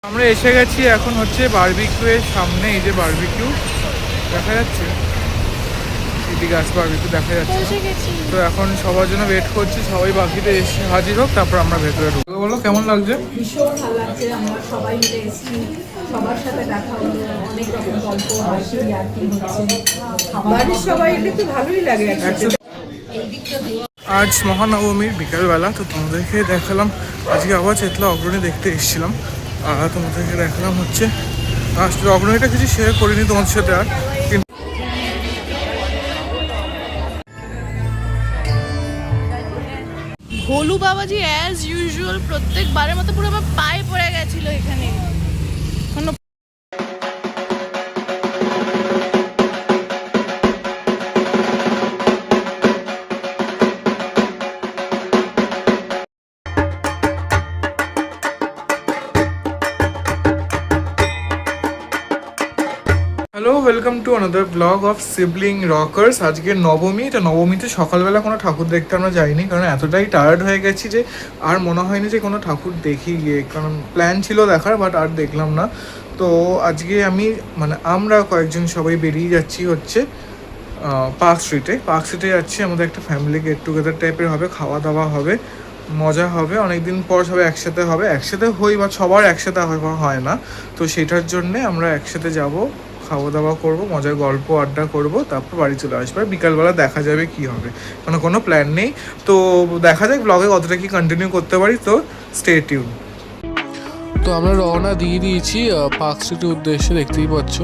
আমরা এসে গেছি এখন হচ্ছে বারবিকিউ এর সামনে। এই যে বারবিকিউ দেখা যাচ্ছে, এদিকে আসে বারবিকিউ দেখা যাচ্ছে। তো এখন সবার জন্য ওয়েট করছি, সবাই বাকিতে এসে হাজির হোক, তারপর আমরা ভেতরে ঢুকবো। বলো কেমন লাগছে? ভীষণ ভালো লাগছে। আমরা সবাই মিলে এসেছি, সবার সাথে দেখা হলো, অনেক রকম গল্প হাসি আর কি হচ্ছে। বাড়ির সবাই এলে তো ভালোই লাগে। আজ মহানবমীর বিকালবেলা, তো তোমাদেরকে দেখালাম আজকে আবার চেতলা অগ্রণী দেখতে এসেছিলাম। আর তোমাদেরকে দেখালাম হচ্ছে আসলে অগ্রণীটা কিছু শেয়ার করিনি তোমাদের সাথে আর, কিন্তু ভোলু বাবাজি অ্যাজ ইউজুয়াল প্রত্যেকবারের মতো পুরো আমার পায়ে পড়ে গেছিল এখানে। Hello, welcome to another blog of sibling Rockerz. আজকে নবমী, এটা নবমীতে সকালবেলা কোনো ঠাকুর দেখতে আমরা যাইনি, কারণ এতটাই টায়ার্ড হয়ে গেছি যে আর মনে হয়নি যে কোনো ঠাকুর দেখি গিয়ে, কারণ প্ল্যান ছিল দেখার বাট আর দেখলাম না। তো আজকে আমরা কয়েকজন সবাই বেরিয়ে যাচ্ছি হচ্ছে পার্ক স্ট্রিটে যাচ্ছি। আমাদের একটা ফ্যামিলি গেট টুগেদার টাইপের হবে, খাওয়া দাওয়া হবে, মজা হবে, অনেকদিন পর সবাই একসাথে হই বা সবার একসাথে হয় না, তো সেটার জন্যে আমরা একসাথে যাব, খাওয়া দাওয়া করবো, মজার গল্প আড্ডা করব, তারপর বাড়ি চলে আসবো। আর বিকালবেলা দেখা যাবে কি হবে, কোনো প্ল্যান নেই। তো দেখা যাক ব্লগে কতটা কি কন্টিনিউ করতে পারি, তো স্টে টিউন। তো আমরা রওনা দিয়ে দিয়েছি পার্ক স্ট্রিটের উদ্দেশ্যে, দেখতেই পাচ্ছ।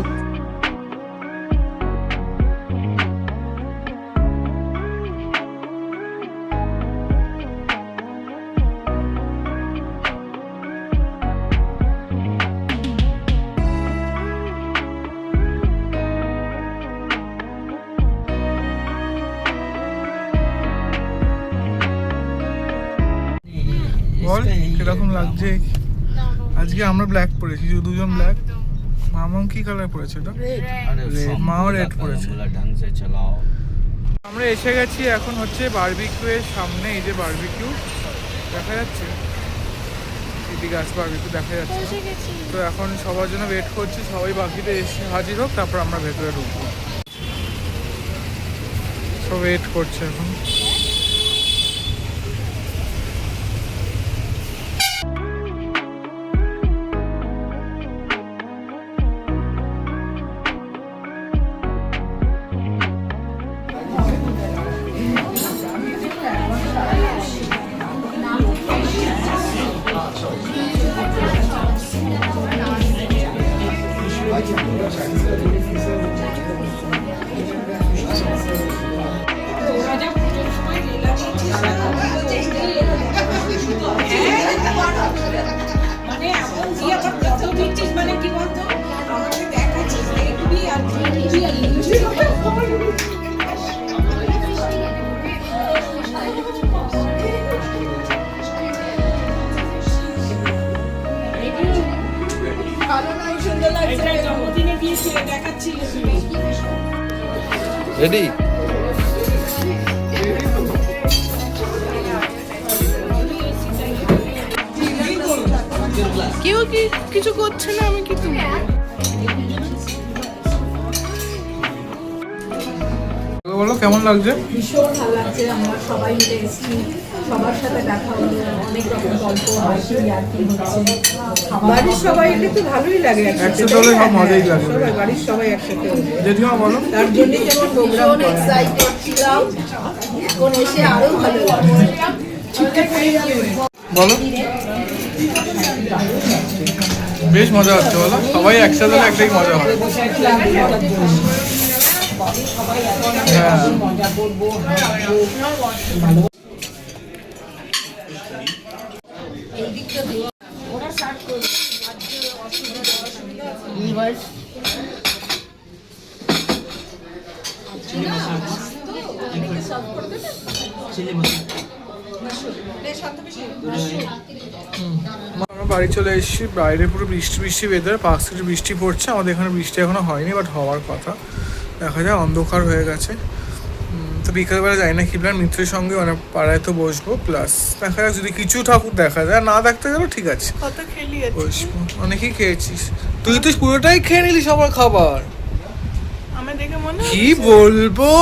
বল কিরকম লাগছে? আজকে আমরা ব্ল্যাক পরেছি, দুজন ব্ল্যাক। মামাও কি কালার পরেছে? এটা রেড, মাও রেড পরেছে। আমরা এসে গেছি এখন হচ্ছে বারবিকিউ এর সামনে। এই যে বারবিকিউ দেখা যাচ্ছে, এদিকে আসে বারবিকিউ দেখা যাচ্ছে। তো এখন সবার জন্য ওয়েট করছি, সবাই বাকিতে এসে হাজির হোক, তারপর আমরা ভেতরে ঢুকবো। সব ওয়েট করছে এখন। রেডি? কেউ কি কিছু করছে না, আমি কি তুমি বলো কেমন লাগছে? ভীষণ ভালো লাগছে। আমরা সবাই মিলে এসেছি, সবার সাথে দেখা হলো, অনেক রকম গল্প হাসি আর কি হচ্ছে। বাড়ির সবাই এলে তো ভালোই লাগে। একসাথে হলে সব মজাই লাগে। সবাই বাড়ির সবাই একসাথে হলে জেঠিমা বলো। তার জন্য যেমন প্রোগ্রাম এক্সাইটেড ছিলাম, এখন এসে আরো ভালো লাগছে। বলো বেশ মজা হচ্ছে, বলো সবাই একসাথে হলে একটাই মজা হয়। হ্যাঁ, মজা করবো, হাসবো। এই দিকটা ওরা স্টার্ট করবে। আমরা বাড়ি চলে এসেছি, বাইরে পুরো বৃষ্টি ওয়েদার, পাঁচ থেকে বৃষ্টি পড়ছে। আমাদের এখানে বৃষ্টি এখনো হয়নি, বাট হওয়ার কথা। দেখা যায় অন্ধকার হয়ে গেছে। তো তো বিকালবেলা যাই না কি প্ল্যান, মিত্রের সঙ্গে মানে পাড়ায় তো বসবো, প্লাস দেখা যাক যদি কিছু ঠাকুর দেখা যায়, না দেখতে গেলেও ঠিক আছে কত খেলি বসবো। অনেকেই খেয়েছিস তুই, তো পুরোটাই খেয়ে নিলি সবার খাবার। আমার দেখে মনে কি বলবো,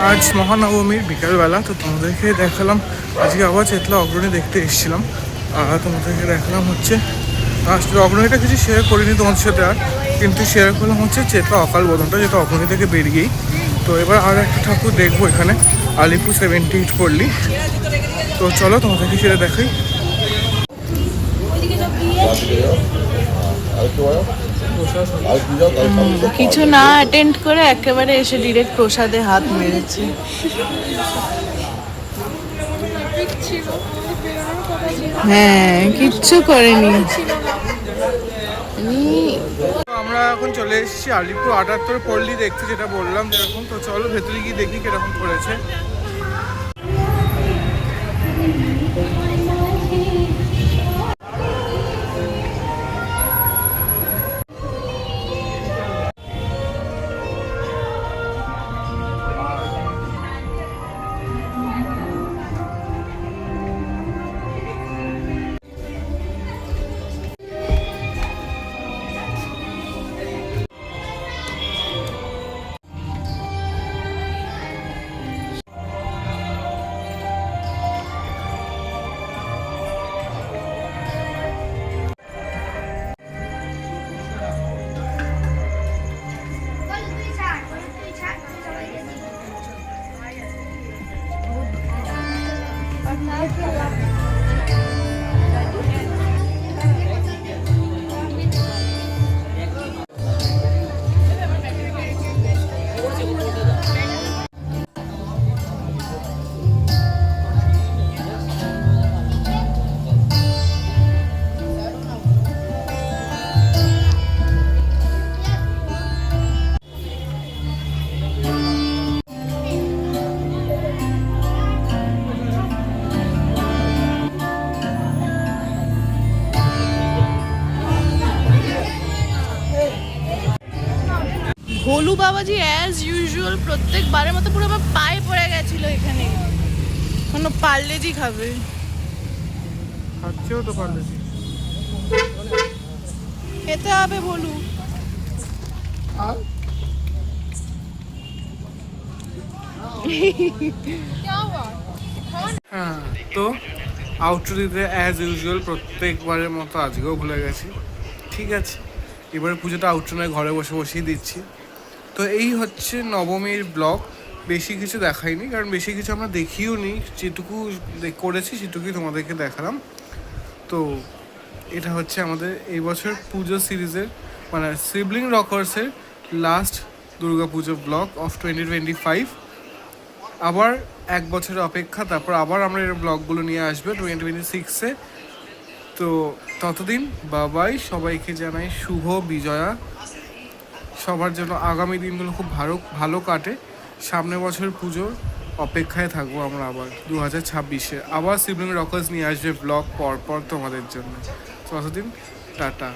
আজ মহানবমীর বিকালবেলা, তো তোমাদেরকে দেখালাম আজকে আবার চেতলা অগ্রণী দেখতে এসেছিলাম। আর তোমাদেরকে দেখালাম হচ্ছে আসলে অগ্রণীটা কিছু শেয়ার করিনি তোমাদের সাথে আর, কিন্তু শেয়ার করলাম হচ্ছে চেতলা অকাল বোধনটা, যেটা অগ্রণী থেকে বেরিয়েই। তো এবার আর একটা ঠাকুর দেখবো এখানে, আলিপুর 78 পল্লী। তো চলো তোমাদেরকে সেটা দেখাই। কিছু না অ্যাটেন্ড করে একেবারে এসে ডিরেক্ট প্রসাদে হাত মেরেছে। হ্যাঁ, কিচ্ছু করেনি। তো আমরা এখন চলে এসেছি আলিপুর 78 পল্লী দেখতে, যেটা বললাম যেরকম। তো চলো ভেতরে গিয়ে দেখি কিরকম করেছে। ভোলু বাবাজি অ্যাজ ইউজুয়াল প্রত্যেকবারের মতো পুরো আমার পায়ে পড়ে গেছিল এখানে। কোনো পার্লেজি খাবে, খাচ্ছেও তো পারলেজি, খেতে হবে ভোলু। হ্যাঁ। তো আউটরো দিতে অ্যাজ ইউজুয়াল প্রত্যেকবারের মতো আজকেও ভুলে গেছি। ঠিক আছে, এবার পুজোটা আউটরো নয়, ঘরে বসে বসেই দিচ্ছি। তো এই হচ্ছে নবমীর ব্লগ। বেশি কিছু দেখাইনি, কারণ বেশি কিছু আমরা দেখিও নি, যেটুকু করেছি সেটুকুই তোমাদেরকে দেখালাম। তো এটা হচ্ছে আমাদের এই বছর পুজো সিরিজের মানে সিবলিং রকার্সের লাস্ট দুর্গাপুজো ব্লগ অফ 2025। আবার এক বছরের অপেক্ষা, তারপর আবার আমরা এর ব্লগগুলো নিয়ে আসবে 2026-এ। তো ততদিন বাবাই, সবাইকে জানাই শুভ বিজয়া। সবার জন্য আগামী দিনগুলো খুব ভালো কাটে। সামনে বছর পুজোর অপেক্ষায় থাকবো আমরা আবার 2026-এ। আবার সিবলিং রকার্স নিয়ে আসবে ব্লগ পরপর তোমাদের জন্য। ততদিন টাটা।